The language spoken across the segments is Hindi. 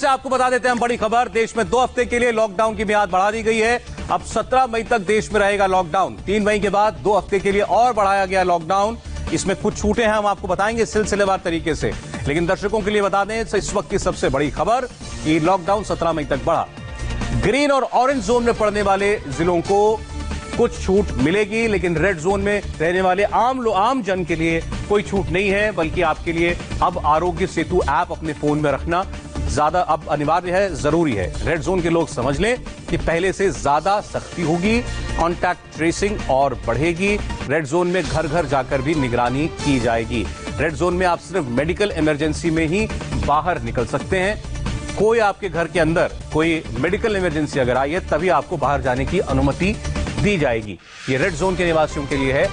आपको बता देते हैं हम बड़ी खबर। देश में 2 हफ्ते के लिए लॉकडाउन की मियाद बढ़ा दी गई है। अब 17 मई तक देश में रहेगा लॉकडाउन। 3 मई के बाद 2 हफ्ते के लिए और बढ़ाया गया लॉकडाउन। इसमें कुछ छूटें हैं, हम आपको बताएंगे सिलसिलेवार तरीके से। लेकिन दर्शकों के लिए बता दें इस वक्त की सबसे बड़ी खबर कि लॉकडाउन 17 मई तक बढ़ा। ग्रीन और ऑरेंज जोन में पड़ने वाले जिलों को कुछ छूट मिलेगी, लेकिन रेड जोन में रहने वाले आम जन के लिए कोई छूट नहीं है, बल्कि आपके लिए अब आरोग्य सेतु ऐप अपने फोन में रखना ज्यादा अब अनिवार्य है, जरूरी है। रेड जोन के लोग समझ लें कि पहले से ज्यादा सख्ती होगी, कॉन्टैक्ट ट्रेसिंग और बढ़ेगी। रेड जोन में घर घर जाकर भी निगरानी की जाएगी। रेड जोन में आप सिर्फ मेडिकल इमरजेंसी में ही बाहर निकल सकते हैं। कोई आपके घर के अंदर कोई मेडिकल इमरजेंसी अगर आई है तभी आपको बाहर जाने की अनुमति दी जाएगी। ये रेड जोन के निवासियों के लिए है।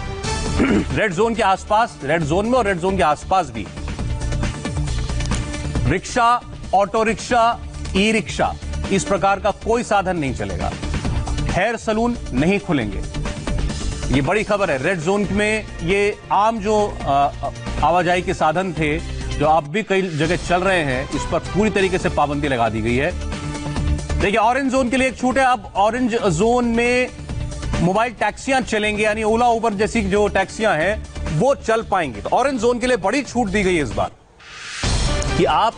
रेड जोन के आसपास, रेड जोन में और रेड जोन के आसपास भी rickshaw, auto rickshaw, e rickshaw, इस प्रकार का कोई साधन नहीं चलेगा। हेयर सलून नहीं खुलेंगे। ये बड़ी खबर है। रेड जोन में ये आम जो आवाजाही के साधन थे जो अब भी कई जगह चल रहे हैं, इस पर पूरी तरीके से पाबंदी लगा दी गई है। देखिए, ऑरेंज जोन के लिए एक छूट है। अब ऑरेंज जोन में मोबाइल टैक्सियां चलेंगे, यानी ओला उबर जैसी जो टैक्सियां हैं वो चल पाएंगी। तो ऑरेंज जोन के लिए बड़ी छूट दी गई है इस बार कि आप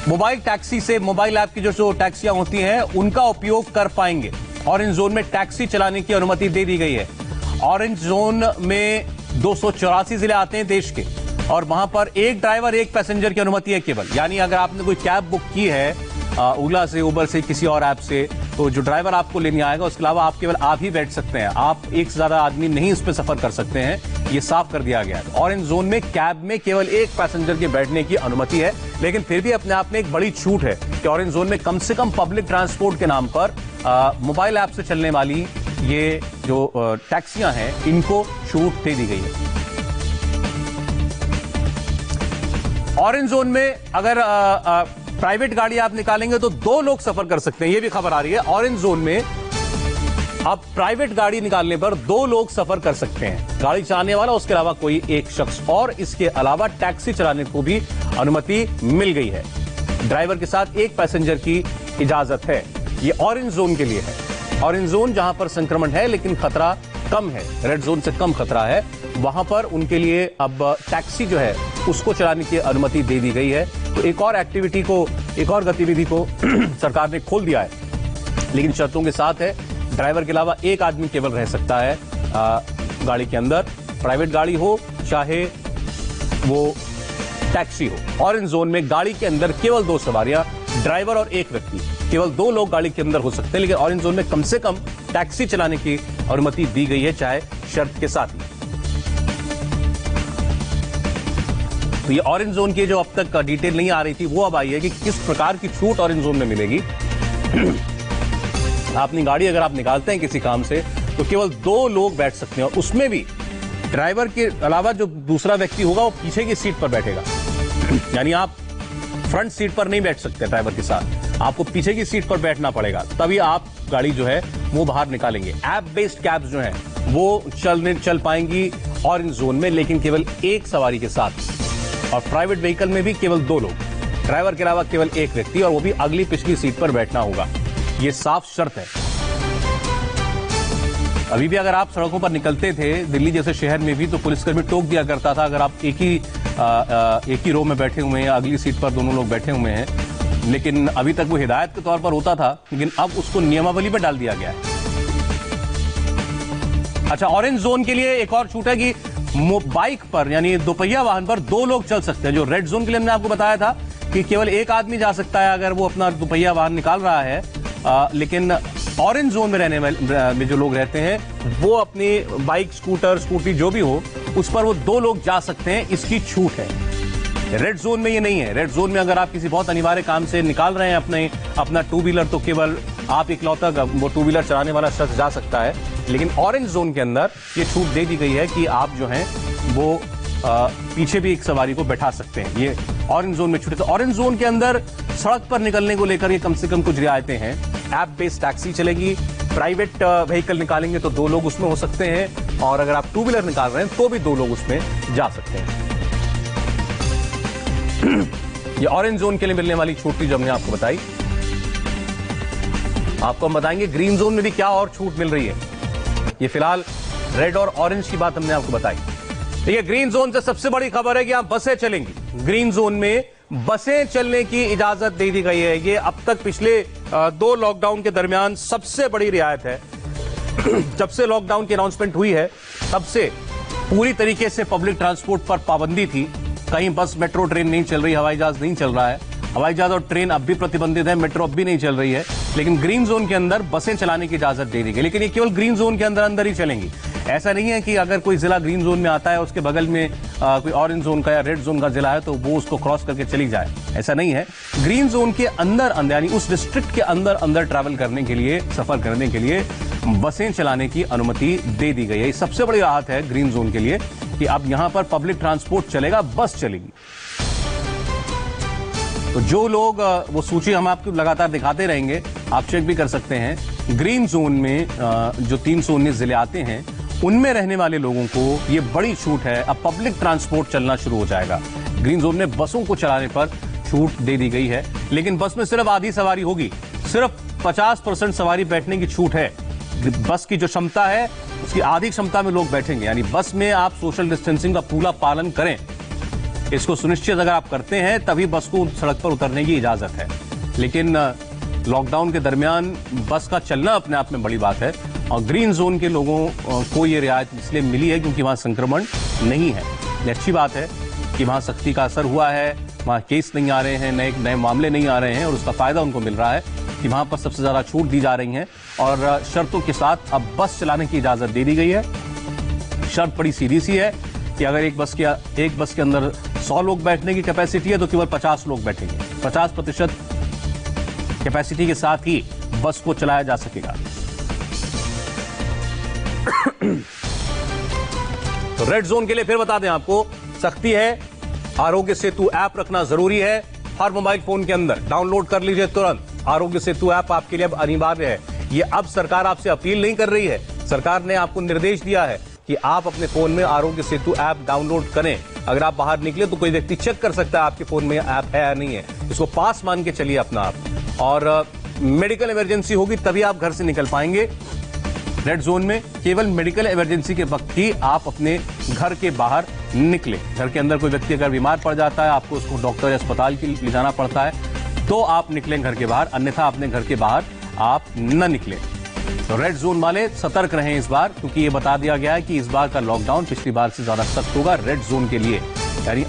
मोबाइल टैक्सी से, मोबाइल ऐप की जो टैक्सियां होती हैं उनका उपयोग कर पाएंगे। ऑरेंज जोन में टैक्सी चलाने की अनुमति दे दी गई है। ऑरेंज जोन में 284 जिले आते हैं देश के, और वहां पर एक ड्राइवर एक पैसेंजर की अनुमति है केवल। यानी अगर आपने कोई कैब बुक की है ओला से, उबर से, किसी और ऐप से, तो जो ड्राइवर आपको लेने आएगा उसके अलावा आप केवल आप ही बैठ सकते हैं। आप एक से ज्यादा आदमी नहीं इस पे सफर कर सकते हैं। ये साफ कर दिया गया है। ऑरेंज जोन में कैब में केवल एक पैसेंजर के बैठने की अनुमति है, लेकिन फिर भी अपने आप में एक बड़ी छूट है कि ऑरेंज जोन में कम से कम पब्लिक ट्रांसपोर्ट के नाम पर मोबाइल ऐप से चलने वाली ये जो टैक्सियां हैं इनको छूट दे दी गई है। ऑरेंज जोन में अगर प्राइवेट गाड़ी आप निकालेंगे तो 2 लोग सफर कर सकते हैं। यह भी खबर आ रही है। ऑरेंज जोन में अब प्राइवेट गाड़ी निकालने पर 2 लोग सफर कर सकते हैं, गाड़ी चलाने वाला, उसके अलावा कोई एक शख्स, और इसके अलावा टैक्सी चलाने को भी अनुमति मिल गई है। ड्राइवर के साथ एक पैसेंजर की इजाजत है। ये ऑरेंज जोन के लिए है। ऑरेंज जोन जहां पर संक्रमण है लेकिन खतरा कम है, रेड जोन से कम खतरा है, वहां पर उनके लिए अब टैक्सी जो है उसको चलाने की अनुमति दे दी गई है। तो एक और एक्टिविटी को, एक और गतिविधि को सरकार ने खोल दिया है, लेकिन शर्तों के साथ है। ड्राइवर के अलावा एक आदमी केवल रह सकता है गाड़ी के अंदर, प्राइवेट गाड़ी हो चाहे वो टैक्सी हो। ऑरेंज जोन में गाड़ी के अंदर केवल 2 सवारियां, ड्राइवर और एक व्यक्ति, केवल 2 लोग गाड़ी के अंदर हो सकते हैं। लेकिन ऑरेंज जोन में कम से कम टैक्सी चलाने की अनुमति दी गई है, चाहे शर्त के साथ ही। तो ये ऑरेंज जोन की जो अब तक डिटेल नहीं आ रही थी वो अब आई है कि किस प्रकार की छूट ऑरेंज जोन में मिलेगी। अपनी गाड़ी अगर आप निकालते हैं किसी काम से तो केवल 2 लोग बैठ सकते हैं, और उसमें भी ड्राइवर के अलावा जो दूसरा व्यक्ति होगा वो पीछे की सीट पर बैठेगा। यानी आप फ्रंट सीट पर नहीं बैठ सकते ड्राइवर के साथ, आपको पीछे की सीट पर बैठना पड़ेगा, तभी आप गाड़ी जो है वो बाहर निकालेंगे। ऐप बेस्ड कैब्स जो हैं वो चल पाएंगी ऑरेंज जोन में, लेकिन केवल एक सवारी के साथ। और प्राइवेट व्हीकल में भी केवल 2 लोग, ड्राइवर के अलावा केवल एक व्यक्ति, और वो भी अगली पिछली सीट पर बैठना होगा। ये साफ शर्त है। अभी भी अगर आप सड़कों पर निकलते थे दिल्ली जैसे शहर में भी, तो पुलिसकर्मी टोक दिया करता था अगर आप एक ही रो में बैठे हुए हैं, अगली सीट पर दोनों लोग बैठे हुए हैं। लेकिन अभी तक वो हिदायत के तौर पर होता था, लेकिन अब उसको नियमावली पर डाल दिया गया है। अच्छा, ऑरेंज जोन के लिए एक और छूट है कि बाइक पर, यानी दोपहिया वाहन पर 2 लोग चल सकते हैं। जो रेड जोन के लिए हमने आपको बताया था कि केवल एक आदमी जा सकता है अगर वो अपना दोपहिया वाहन निकाल रहा है, लेकिन ऑरेंज जोन में रहने में जो लोग रहते हैं वो अपनी बाइक, स्कूटर, स्कूटी जो भी हो उस पर वो 2 लोग जा सकते हैं, इसकी छूट है। रेड जोन में ये नहीं है। रेड जोन में अगर आप किसी बहुत अनिवार्य काम से निकाल रहे हैं अपना 2 व्हीलर, तो केवल आप इकलौता वो 2 व्हीलर चलाने वाला शख्स जा सकता है। लेकिन ऑरेंज जोन के अंदर ये छूट दे दी गई है कि आप जो हैं वो पीछे भी एक सवारी को बैठा सकते हैं। ये ऑरेंज जोन में छूट है। तो ऑरेंज जोन के अंदर सड़क पर निकलने को लेकर ये कम से कम कुछ रियायतें हैं। ऐप बेस्ड टैक्सी चलेगी, प्राइवेट व्हीकल निकालेंगे तो 2 लोग उसमें हो सकते हैं, और अगर आप 2 व्हीलर निकाल रहे हैं तो भी 2 लोग उसमें जा सकते हैं। ये ऑरेंज जोन के लिए मिलने वाली छूट थी जो हमने आपको बताई। आपको हम बताएंगे ग्रीन जोन में भी क्या और छूट मिल रही है। ये फिलहाल रेड और ऑरेंज की बात हमने आपको बताई। देखिए, ग्रीन जोन से सबसे बड़ी खबर है कि यहां बसें चलेंगी। ग्रीन जोन में बसें चलने की इजाजत दे दी गई है। ये अब तक पिछले 2 लॉकडाउन के दरमियान सबसे बड़ी रियायत है। जब से लॉकडाउन की अनाउंसमेंट हुई है तब से पूरी तरीके से पब्लिक ट्रांसपोर्ट पर पाबंदी थी। कहीं बस, मेट्रो, ट्रेन नहीं चल रही, हवाई जहाज नहीं चल रहा है। हवाई जहाज और ट्रेन अब भी प्रतिबंधित है, मेट्रो अब भी नहीं चल रही है। लेकिन ग्रीन जोन के अंदर बसें चलाने की इजाजत दे दी गई, लेकिन ये केवल ग्रीन जोन के अंदर ही चलेंगी। ऐसा नहीं है कि अगर कोई जिला ग्रीन जोन में आता है, उसके बगल में कोई ऑरेंज जोन का या रेड जोन का जिला है तो वो उसको क्रॉस करके चली जाए, ऐसा नहीं है। ग्रीन जोन के अंदर यानी उस डिस्ट्रिक्ट के अंदर ट्रैवल करने के लिए, सफर करने के लिए बसें चलाने की अनुमति दे दी गई है। ये सबसे बड़ी राहत है ग्रीन जोन के लिए कि अब यहां पर पब्लिक ट्रांसपोर्ट चलेगा, बस चलेगी। तो जो लोग, वो सूची हम आपको लगातार दिखाते रहेंगे, आप चेक भी कर सकते हैं। ग्रीन जोन में जो 319 जिले आते हैं उनमें रहने वाले लोगों को ये बड़ी छूट है। अब पब्लिक ट्रांसपोर्ट चलना शुरू हो जाएगा। ग्रीन जोन में बसों को चलाने पर छूट दे दी गई है, लेकिन बस में सिर्फ आधी सवारी होगी। सिर्फ 50% सवारी बैठने की छूट है। बस की जो क्षमता है उसकी आधी क्षमता में लोग बैठेंगे, यानी बस में आप सोशल डिस्टेंसिंग का पूरा पालन करें। इसको सुनिश्चित अगर आप करते हैं तभी बस को सड़क पर उतरने की इजाजत है। लेकिन लॉकडाउन के दरमियान बस का चलना अपने आप में बड़ी बात है। और ग्रीन जोन के लोगों को ये रियायत इसलिए मिली है क्योंकि वहां संक्रमण नहीं है। ये अच्छी बात है कि वहां सख्ती का असर हुआ है, वहां केस नहीं आ रहे हैं, नए मामले नहीं आ रहे हैं, और उसका फायदा उनको मिल रहा है कि वहां पर सबसे ज्यादा छूट दी जा रही है। और शर्तों के साथ अब बस चलाने की इजाजत दे दी गई है। शर्त बड़ी सीधी सी है कि अगर एक बस के अंदर 100 लोग बैठने की कैपेसिटी है तो केवल 50 लोग बैठेंगे। 50% कैपेसिटी के साथ ही बस को चलाया जा सकेगा। तो रेड जोन के लिए फिर बता दें आपको, सख्ती है। आरोग्य सेतु ऐप रखना जरूरी है हर मोबाइल फोन के अंदर। डाउनलोड कर लीजिए तुरंत। आरोग्य सेतु ऐप आपके लिए अब अनिवार्य है। ये अब सरकार आपसे अपील नहीं कर रही है, सरकार ने आपको निर्देश दिया है कि आप अपने फोन में आरोग्य सेतु ऐप डाउनलोड करें। अगर आप बाहर निकले तो कोई व्यक्ति चेक कर सकता है आपके फोन में ऐप है या नहीं है। इसको पास मान के चलिए अपना आप। और मेडिकल इमरजेंसी होगी तभी आप घर से निकल पाएंगे। रेड जोन में केवल मेडिकल इमरजेंसी के वक्त ही आप अपने घर के बाहर निकले। घर के अंदर कोई व्यक्ति अगर बीमार पड़ जाता है, आपको उसको डॉक्टर या अस्पताल के लिए ले जाना पड़ता है, तो आप निकलें घर के बाहर, अन्यथा अपने घर के बाहर आप न निकलें। तो रेड जोन वाले सतर्क रहें इस बार, क्योंकि ये बता दिया गया है कि इस बार का लॉकडाउन पिछली बार से ज्यादा सख्त होगा रेड जोन के लिए। यानी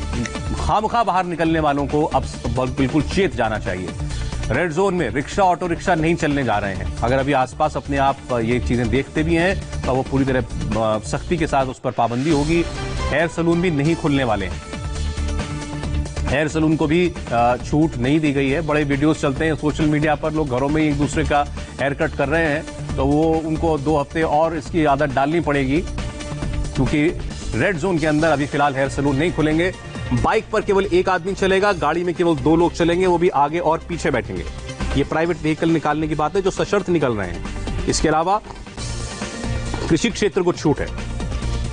खामखा बाहर निकलने वालों को अब बिल्कुल चेत जाना चाहिए। रेड जोन में रिक्शा, ऑटो रिक्शा नहीं चलने जा रहे हैं। अगर अभी आसपास अपने आप ये चीजें देखते भी हैं तो वो पूरी तरह सख्ती के साथ उस पर पाबंदी होगी। हेयर सलून भी नहीं खुलने वाले हैं। हेयर सलून को भी छूट नहीं दी गई है। बड़े वीडियोस चलते हैं सोशल मीडिया पर, लोग घरों में एक दूसरे का हेयर कट कर रहे हैं, तो वो उनको 2 हफ्ते और इसकी आदत डालनी पड़ेगी, क्योंकि रेड जोन के अंदर अभी फिलहाल हेयर सलून नहीं खुलेंगे। बाइक पर केवल एक आदमी चलेगा, गाड़ी में केवल 2 लोग चलेंगे, वो भी आगे और पीछे बैठेंगे। ये प्राइवेट व्हीकल निकालने की बात है जो सशर्त निकल रहे हैं। इसके अलावा कृषि क्षेत्र को छूट है।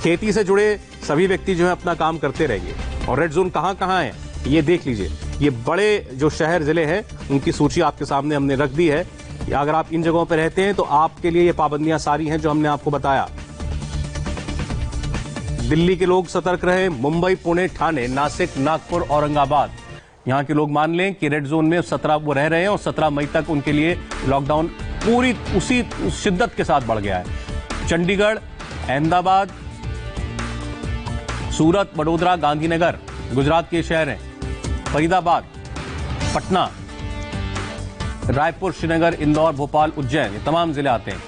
खेती से जुड़े सभी व्यक्ति जो है अपना काम करते रहेंगे। और रेड जोन कहां कहां है ये देख लीजिए। ये बड़े जो शहर जिले हैं उनकी सूची आपके सामने हमने रख दी है। अगर आप इन जगहों पर रहते हैं तो आपके लिए ये पाबंदियां सारी हैं जो हमने आपको बताया। दिल्ली के लोग सतर्क रहे। मुंबई, पुणे, ठाणे, नासिक, नागपुर, औरंगाबाद, यहां के लोग मान लें कि रेड जोन में 17 वो रह रहे हैं और 17 मई तक उनके लिए लॉकडाउन पूरी उसी शिद्दत के साथ बढ़ गया है। चंडीगढ़, अहमदाबाद, सूरत, वडोदरा, गांधीनगर गुजरात के शहर हैं, फरीदाबाद, पटना, रायपुर, श्रीनगर, इंदौर, भोपाल, उज्जैन, ये तमाम जिले आते हैं।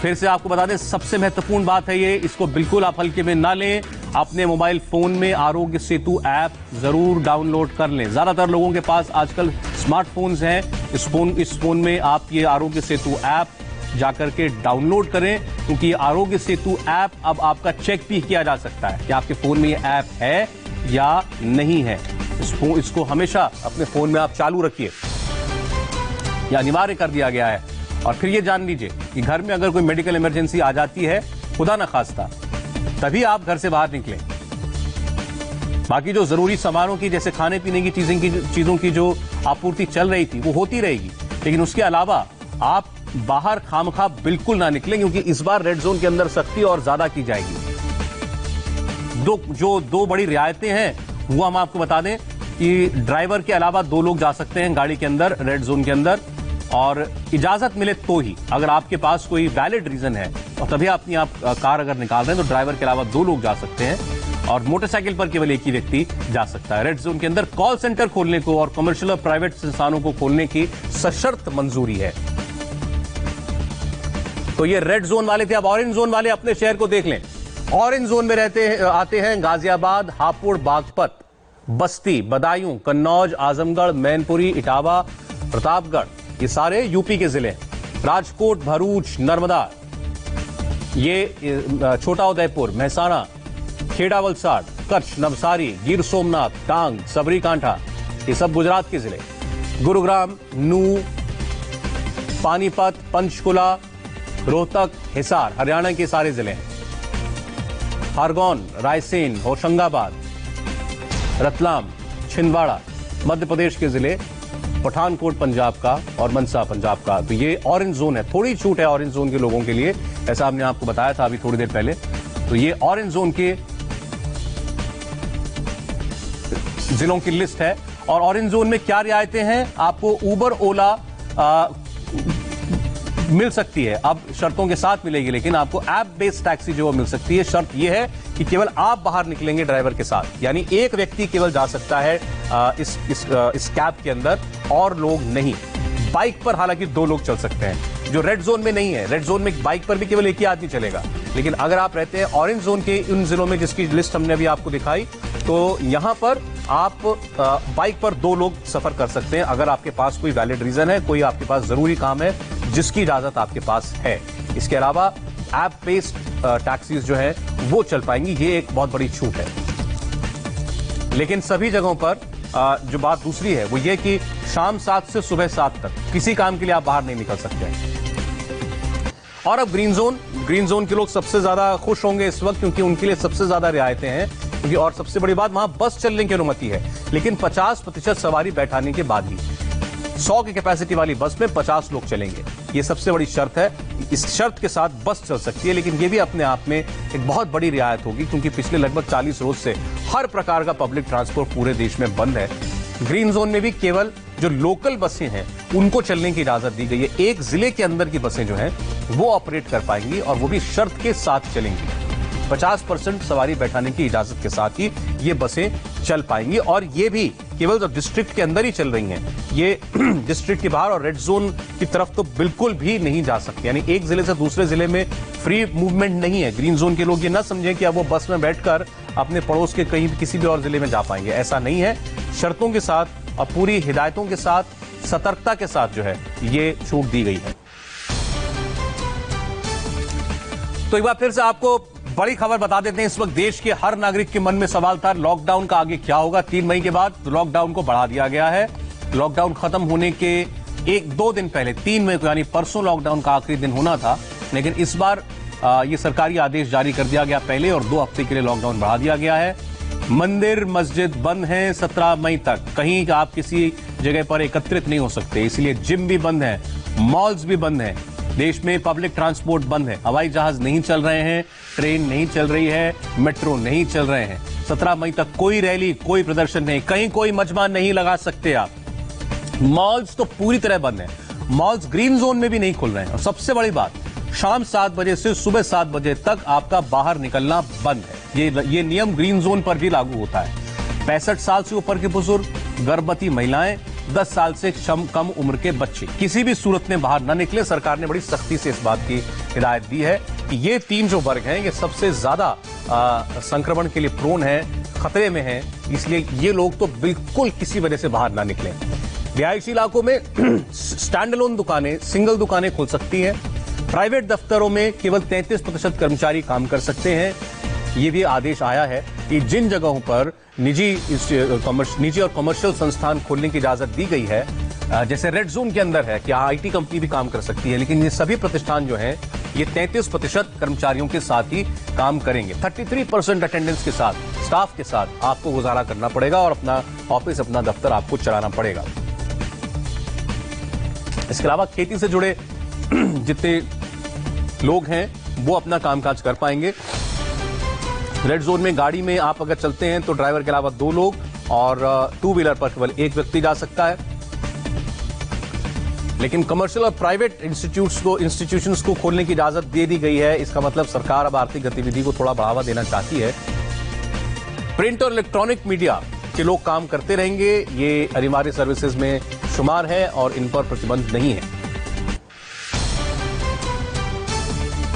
फिर से आपको बता दें, सबसे महत्वपूर्ण बात है ये, इसको बिल्कुल आप हल्के में ना लें। अपने मोबाइल फोन में आरोग्य सेतु ऐप जरूर डाउनलोड कर लें। ज्यादातर लोगों के पास आजकल स्मार्टफोन्स हैं। इस फोन में आप ये आरोग्य सेतु ऐप जाकर के डाउनलोड करें, क्योंकि ये आरोग्य सेतु ऐप अब आपका चेक भी किया जा सकता है कि आपके फोन में ये ऐप है या नहीं है। इसको हमेशा अपने फोन में आप चालू रखिए, यह अनिवार्य कर दिया गया है। और फिर ये जान लीजिए कि घर में अगर कोई मेडिकल इमरजेंसी आ जाती है, खुदा न खास्ता, तभी आप घर से बाहर निकलें। बाकी जो जरूरी सामानों की, जैसे खाने पीने की चीजों की जो आपूर्ति चल रही थी वो होती रहेगी, लेकिन उसके अलावा आप बाहर खामखा बिल्कुल ना निकलें, क्योंकि इस बार रेड जोन के अंदर सख्ती और ज्यादा की जाएगी। दो बड़ी रियायतें हैं वो हम आपको बता दें कि ड्राइवर के अलावा 2 लोग जा सकते हैं गाड़ी के अंदर रेड जोन के अंदर, और इजाजत मिले तो ही। अगर आपके पास कोई वैलिड रीजन है और तभी आप कार अगर निकाल रहे हैं तो ड्राइवर के अलावा 2 लोग जा सकते हैं, और मोटरसाइकिल पर केवल एक ही व्यक्ति जा सकता है। रेड जोन के अंदर कॉल सेंटर खोलने को और कमर्शियल और प्राइवेट संस्थानों को खोलने की सशर्त मंजूरी है। तो ये रेड जोन वाले थे। अब ऑरेंज जोन वाले अपने शहर को देख लें। ऑरेंज जोन में आते हैं गाजियाबाद, हापुड़, बागपत, बस्ती, बदायूं, कन्नौज, आजमगढ़, मैनपुरी, इटावा, प्रतापगढ़, ये सारे यूपी के जिले हैं। राजकोट, भरूच, नर्मदा, ये छोटा उदयपुर, महसाणा, खेड़ा वलसाड, कच्छ, नवसारी, गिर सोमनाथ, टांग, सबरीकांठा, ये सब गुजरात के जिले। गुरुग्राम, नूह, पानीपत, पंचकुला, रोहतक, हिसार, हरियाणा के सारे जिले हैं। खरगोन, रायसेन, होशंगाबाद, रतलाम, छिंदवाड़ा, मध्य प्रदेश के जिले, पठानकोट पंजाब का और मनसा पंजाब का। तो ये ऑरेंज जोन है। थोड़ी छूट है ऑरेंज जोन के लोगों के लिए, ऐसा हमने आपको बताया था अभी थोड़ी देर पहले। तो ये ऑरेंज जोन के जिलों की लिस्ट है। और ऑरेंज जोन में क्या रियायतें हैं? आपको उबर, ओला मिल सकती है, अब शर्तों के साथ मिलेगी, लेकिन आपको ऐप बेस्ड टैक्सी जो मिल सकती है। शर्त यह है कि केवल आप बाहर निकलेंगे ड्राइवर के साथ, यानी एक व्यक्ति केवल जा सकता है इस कैब के अंदर, और लोग नहीं। बाइक पर हालांकि 2 लोग चल सकते हैं, जो रेड जोन में नहीं है। रेड जोन में बाइक पर भी केवल एक ही आदमी चलेगा, लेकिन अगर आप रहते हैं ऑरेंज जोन के उन जिलों में जिसकी लिस्ट हमने अभी आपको दिखाई, तो यहां पर आप बाइक पर 2 लोग सफर कर सकते हैं, अगर आपके पास कोई वैलिड रीजन है, कोई आपके पास जरूरी काम है जिसकी इजाजत आपके पास है। इसके अलावा ऐप बेस्ड टैक्सीज जो है वो चल पाएंगी। ये एक बहुत बड़ी छूट है। लेकिन सभी जगहों पर जो बात दूसरी है वो ये कि शाम 7 से सुबह 7 तक किसी काम के लिए आप बाहर नहीं निकल सकते हैं। और अब ग्रीन जोन के लोग सबसे ज्यादा खुश होंगे इस वक्त, क्योंकि उनके लिए सबसे ज्यादा रियायतें हैं। क्योंकि और सबसे बड़ी बात, वहां बस चलने की अनुमति है, लेकिन 50% सवारी बैठाने के बाद ही। 100 की कैपेसिटी वाली बस में 50 लोग चलेंगे, ये सबसे बड़ी शर्त है। इस शर्त के साथ बस चल सकती है, लेकिन ये भी अपने आप में एक बहुत बड़ी रियायत होगी, क्योंकि पिछले लगभग 40 रोज से हर प्रकार का पब्लिक ट्रांसपोर्ट पूरे देश में बंद है। ग्रीन जोन में भी केवल जो लोकल बसें हैं उनको चलने की इजाजत दी गई है। एक जिले के अंदर की बसें जो हैं वो ऑपरेट कर पाएंगी, और वो भी शर्त के साथ चलेंगी। 50% सवारी बैठाने की इजाजत के साथ ही ये बसें चल पाएंगी, और ये भी केवल जो डिस्ट्रिक्ट के अंदर ही चल रही हैं। ये डिस्ट्रिक्ट के बाहर और रेड जोन की तरफ तो बिल्कुल भी नहीं जा सकती, यानी एक जिले से दूसरे जिले में फ्री मूवमेंट नहीं है। ग्रीन जोन के लोग ये ना समझें कि अब वो बस में बैठकर अपने पड़ोस के कहीं किसी भी और जिले में जा पाएंगे, ऐसा नहीं है। शर्तों के साथ और पूरी हिदायतों के साथ, सतर्कता के साथ जो है ये छूट दी गई है। तो एक बार फिर से आपको बड़ी खबर बता देते हैं। इस वक्त देश के हर नागरिक के मन में सवाल था लॉकडाउन का आगे क्या होगा। 3 मई के बाद लॉकडाउन को बढ़ा दिया गया है। लॉकडाउन खत्म होने के 1-2 दिन पहले 3 मई को, यानी परसों लॉकडाउन का आखिरी दिन होना था, लेकिन इस बार ये सरकारी आदेश जारी कर दिया गया पहले, और 2 हफ्ते के लिए लॉकडाउन बढ़ा दिया गया है। मंदिर मस्जिद बंद हैं 17 मई तक, कहीं आप किसी जगह पर एकत्रित नहीं हो सकते, इसलिए जिम भी बंद है, मॉल्स भी बंद हैं। देश में पब्लिक ट्रांसपोर्ट बंद है, हवाई जहाज नहीं चल रहे हैं, ट्रेन नहीं चल रही है, मेट्रो नहीं चल रहे हैं। 17 मई तक कोई रैली, कोई प्रदर्शन नहीं, कहीं कोई मजमा नहीं लगा सकते आप। मॉल्स तो पूरी तरह बंद है, मॉल्स ग्रीन जोन में भी नहीं खुल रहे हैं। और सबसे बड़ी बात, शाम 7 बजे से सुबह 7 बजे तक आपका बाहर निकलना बंद है। ये नियम ग्रीन जोन पर भी लागू होता है। 65 साल से ऊपर के बुजुर्ग, गर्भवती महिलाएं, 10 साल से कम उम्र के बच्चे किसी भी सूरत में बाहर न निकले। सरकार ने बड़ी सख्ती से इस बात की हिदायत दी है कि ये 3 जो वर्ग हैं ये सबसे ज्यादा संक्रमण के लिए प्रोन है, खतरे में है, इसलिए ये लोग तो बिल्कुल किसी वजह से बाहर ना निकलें। रिहायशी इलाकों में स्टैंड अलोन दुकानें, सिंगल दुकानें खुल सकती हैं। प्राइवेट दफ्तरों में केवल 33% कर्मचारी काम कर सकते हैं। ये भी आदेश आया है कि जिन जगहों पर निजी और कमर्शियल संस्थान खोलने की इजाजत दी गई है, जैसे रेड जोन के अंदर है कि आईटी कंपनी भी काम कर सकती है, लेकिन ये सभी प्रतिष्ठान जो हैं ये 33% कर्मचारियों के साथ ही काम करेंगे। 33% अटेंडेंस के साथ स्टाफ के साथ आपको गुजारा करना पड़ेगा और अपना ऑफिस, अपना दफ्तर आपको चलाना पड़ेगा। इसके अलावा खेती से जुड़े जितने लोग हैं वो अपना कामकाज कर पाएंगे। रेड जोन में गाड़ी में आप अगर चलते हैं तो ड्राइवर के अलावा 2 लोग और 2 व्हीलर पर केवल 1 व्यक्ति जा सकता है। लेकिन कमर्शियल और प्राइवेट इंस्टीट्यूशंस को खोलने की इजाजत दे दी गई है। इसका मतलब सरकार अब आर्थिक गतिविधि को थोड़ा बढ़ावा देना चाहती है। प्रिंट और इलेक्ट्रॉनिक मीडिया के लोग काम करते रहेंगे, ये अनिवार्य सर्विसेज में शुमार है और इन पर प्रतिबंध नहीं है।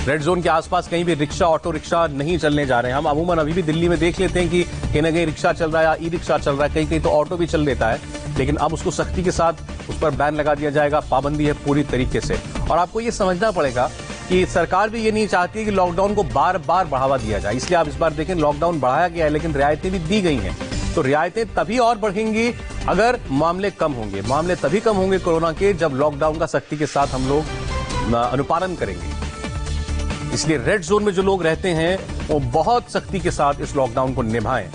रेड जोन के आसपास कहीं भी रिक्शा, ऑटो रिक्शा नहीं चलने जा रहे हैं। हम अमूमन अभी भी दिल्ली में देख लेते हैं कि कहीं ना कहीं रिक्शा चल रहा है या ई रिक्शा चल रहा है, कहीं कहीं तो ऑटो भी चल देता है, लेकिन अब उसको सख्ती के साथ उस पर बैन लगा दिया जाएगा। पाबंदी है पूरी तरीके से। और आपको ये समझना पड़ेगा कि सरकार भी ये नहीं चाहती कि लॉकडाउन को बार बार बढ़ावा दिया जाए, इसलिए आप इस बार देखें लॉकडाउन बढ़ाया गया है लेकिन रियायतें भी दी गई हैं। तो रियायतें तभी और बढ़ेंगी अगर मामले कम होंगे। मामले तभी कम होंगे कोरोना के जब लॉकडाउन का सख्ती के साथ हम लोग अनुपालन करेंगे। इसलिए रेड जोन में जो लोग रहते हैं वो बहुत सख्ती के साथ इस लॉकडाउन को निभाएं।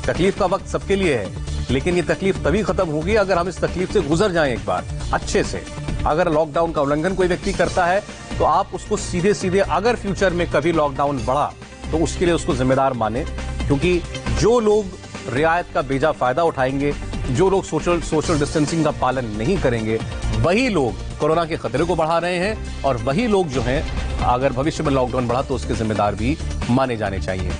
तकलीफ का वक्त सबके लिए है, लेकिन ये तकलीफ तभी खत्म होगी अगर हम इस तकलीफ से गुजर जाएं एक बार अच्छे से। अगर लॉकडाउन का उल्लंघन कोई व्यक्ति करता है तो आप उसको सीधे सीधे, अगर फ्यूचर में कभी लॉकडाउन बढ़ा तो उसके लिए उसको जिम्मेदार माने, क्योंकि जो लोग रियायत का बेजा फायदा उठाएंगे, जो लोग सोशल डिस्टेंसिंग का पालन नहीं करेंगे, वही लोग कोरोना के खतरे को बढ़ा रहे हैं और वही लोग जो हैं अगर भविष्य में लॉकडाउन बढ़ा तो उसके जिम्मेदार भी माने जाने चाहिए।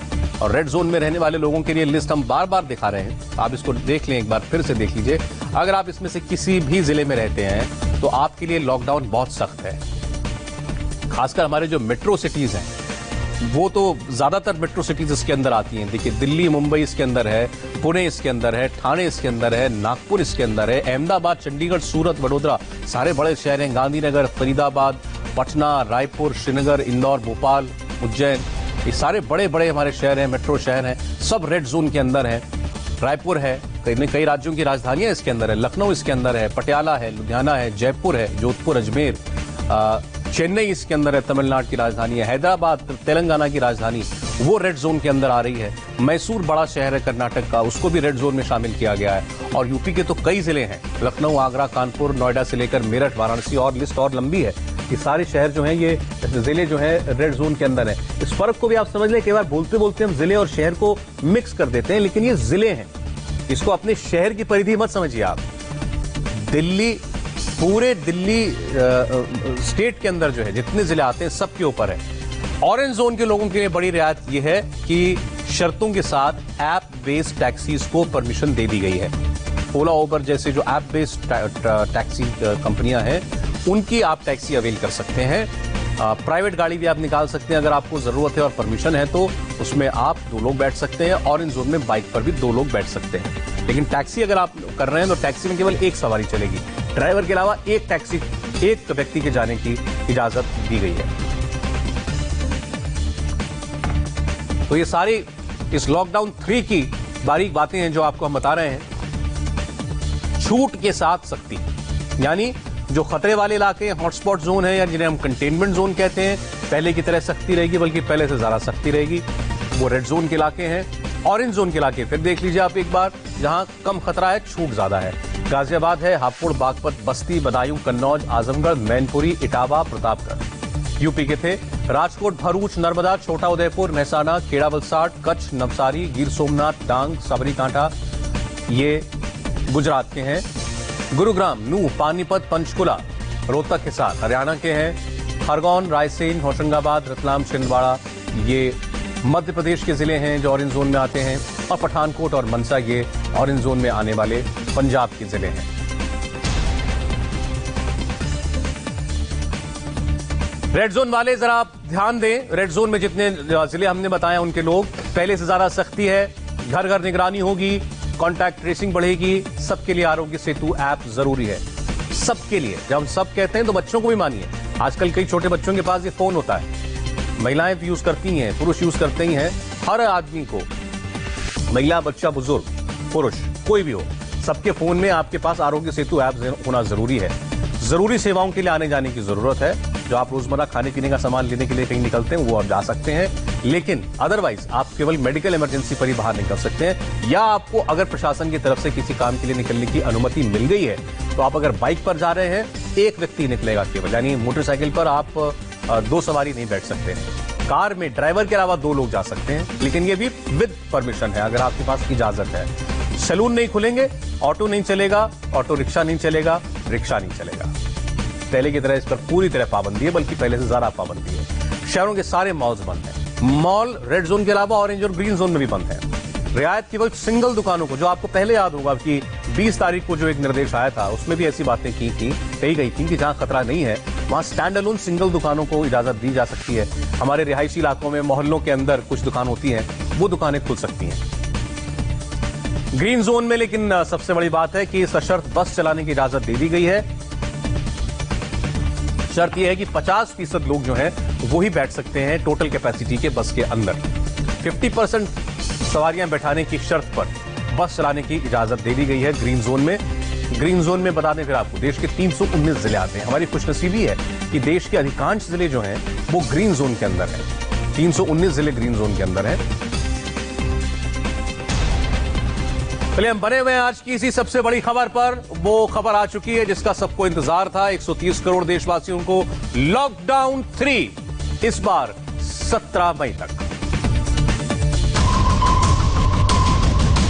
और रेड जोन में रहने वाले लोगों के लिए लिस्ट हम बार बार दिखा रहे हैं, आप इसको देख लें, एक बार फिर से देख लीजिए। अगर आप इसमें से किसी भी जिले में रहते हैं तो आपके लिए लॉकडाउन बहुत सख्त है। खासकर हमारे जो मेट्रो सिटीज हैं, वो तो ज्यादातर मेट्रो सिटीज इसके अंदर आती हैं। देखिए, दिल्ली, मुंबई इसके अंदर है, पुणे इसके अंदर है, ठाणे इसके अंदर है, नागपुर इसके अंदर है, अहमदाबाद, चंडीगढ़, सूरत, वडोदरा, सारे बड़े शहर हैं, गांधीनगर, फरीदाबाद, पटना, रायपुर, श्रीनगर, इंदौर, भोपाल, उज्जैन, ये सारे बड़े बड़े हमारे शहर हैं, मेट्रो शहर हैं, सब रेड जोन के अंदर हैं। रायपुर है, कई राज्यों की राजधानियां इसके अंदर है, लखनऊ इसके अंदर है, पटियाला है, लुधियाना है, जयपुर है, जोधपुर, अजमेर, चेन्नई इसके अंदर है, तमिलनाडु की राजधानी है, हैदराबाद तेलंगाना की राजधानी, वो रेड जोन के अंदर आ रही है। मैसूर बड़ा शहर है कर्नाटक का, उसको भी रेड जोन में शामिल किया गया है। और यूपी के तो कई जिले हैं, लखनऊ, आगरा, कानपुर, नोएडा से लेकर मेरठ, वाराणसी, और लिस्ट और लंबी है। ये सारे शहर जो हैं, ये जिले जो हैं रेड जोन के अंदर है। इस फर्क को भी आप समझ लें, कई बार बोलते बोलते हम जिले और शहर को मिक्स कर देते हैं, लेकिन ये जिले हैं, इसको अपने शहर की परिधि मत समझिए आप। दिल्ली, पूरे दिल्ली स्टेट के अंदर जो है जितने जिले आते हैं सबके ऊपर है। ऑरेंज जोन के लोगों के लिए बड़ी रियायत यह है कि शर्तों के साथ ऐप बेस्ड टैक्सीज को परमिशन दे दी गई है। ओला, उबर जैसे जो ऐप बेस्ड टैक्सी कंपनियां हैं, उनकी आप टैक्सी अवेल कर सकते हैं। प्राइवेट गाड़ी भी आप निकाल सकते हैं अगर आपको जरूरत है और परमिशन है तो उसमें आप 2 लोग बैठ सकते हैं। ऑरेंज जोन में बाइक पर भी 2 लोग बैठ सकते हैं। लेकिन टैक्सी अगर आप कर रहे हैं तो टैक्सी में केवल 1 सवारी चलेगी। ड्राइवर के अलावा एक व्यक्ति के जाने की इजाजत दी गई है। तो ये सारी इस लॉकडाउन 3 की बारीक बातें हैं जो आपको हम बता रहे हैं। छूट के साथ सख्ती, यानी जो खतरे वाले इलाके, हॉटस्पॉट जोन है या जिन्हें हम कंटेनमेंट जोन कहते हैं, पहले की तरह सख्ती रहेगी, बल्कि पहले से ज्यादा सख्ती रहेगी। वो रेड जोन के इलाके हैं। ऑरेंज जोन के इलाके फिर देख लीजिए आप एक बार, जहां कम खतरा है, छूट ज्यादा है। गाजियाबाद है, हापुड़, बागपत, बस्ती, बदायूं, कन्नौज, आजमगढ़, मैनपुरी, इटावा, प्रतापगढ़। यूपी के थे राजकोट, भरूच, नर्मदा, छोटा उदयपुर, महसाना, खेड़ा, वलसाड, कच्छ, नवसारी, गिर सोमनाथ, डांग, साबरीकांठा, ये गुजरात के हैं। गुरुग्राम, नूह, पानीपत, पंचकुला, रोहतक के साथ हरियाणा के हैं। खरगोन, रायसेन, होशंगाबाद, रतलाम, छिंदवाड़ा, ये मध्य प्रदेश के जिले हैं जो ऑरेंज जोन में आते हैं। और पठानकोट और मनसा, ये ऑरेंज जोन में आने वाले पंजाब के जिले हैं। रेड जोन वाले जरा आप ध्यान दें, रेड जोन में जितने जिले हमने बताए उनके लोग, पहले से ज्यादा सख्ती है, घर घर निगरानी होगी, कॉन्टैक्ट ट्रेसिंग बढ़ेगी। सबके लिए आरोग्य सेतु ऐप जरूरी है, सबके लिए। जब हम सब कहते हैं तो बच्चों को भी मानिए। आजकल कई छोटे बच्चों के पास ये फोन होता है, महिलाएं तो यूज करती हैं, पुरुष यूज करते ही हैं। हर आदमी को, महिला, बच्चा, बुजुर्ग, पुरुष, कोई भी हो, सबके फोन में आपके पास आरोग्य सेतु ऐप होना जरूरी है। जरूरी सेवाओं के लिए आने जाने की जरूरत है। जो आप रोजमर्रा खाने पीने का सामान लेने के लिए कहीं निकलते हैं वो आप जा सकते हैं, लेकिन अदरवाइज आप केवल मेडिकल इमरजेंसी पर ही बाहर निकल सकते हैं। या आपको अगर प्रशासन की तरफ से किसी काम के लिए निकलने की अनुमति मिल गई है तो आप अगर बाइक पर जा रहे हैं, एक व्यक्ति निकलेगा केवल, यानी मोटरसाइकिल पर आप 2 सवारी नहीं बैठ सकते हैं। कार में ड्राइवर के अलावा 2 लोग जा सकते हैं, लेकिन ये भी विद परमिशन है, अगर आपके पास इजाजत है। सैलून नहीं खुलेंगे, ऑटो नहीं चलेगा, ऑटो रिक्शा नहीं चलेगा, रिक्शा नहीं चलेगा। पहले की तरह इस पर पूरी तरह पाबंदी है, बल्कि पहले से ज्यादा पाबंदी है। शहरों के सारे मॉल्स बंद हैं। मॉल रेड जोन के अलावा ऑरेंज और ग्रीन जोन में भी बंद है। रियायत केवल सिंगल दुकानों को, जो आपको पहले याद होगा कि 20 तारीख को जो एक निर्देश आया था उसमें भी ऐसी बातें कही गई थी कि जहां खतरा नहीं है वहां स्टैंड अलोन सिंगल दुकानों को इजाजत दी जा सकती है। हमारे रिहायशी इलाकों में, मोहल्लों के अंदर कुछ दुकान होती हैं, वो दुकानें खुल सकती हैं। ग्रीन जोन में लेकिन सबसे बड़ी बात है कि सशर्त बस चलाने की इजाजत दे दी गई है। शर्त यह है कि 50% लोग जो हैं वो ही बैठ सकते हैं टोटल कैपेसिटी के बस के अंदर। 50% सवारियां बैठाने की शर्त पर बस चलाने की इजाजत दे दी गई है ग्रीन जोन में। ग्रीन जोन में बता दें फिर आपको, देश के 319 जिले आते हैं। हमारी खुशनसीबी है कि देश के अधिकांश जिले जो हैं वो ग्रीन जोन के अंदर हैं। 319 जिले ग्रीन जोन के अंदर हैं। चलिए हम बने हुए हैं आज की इसी सबसे बड़ी खबर पर। वो खबर आ चुकी है जिसका सबको इंतजार था। 130 करोड़ देशवासियों को लॉकडाउन 3 इस बार 17 मई तक।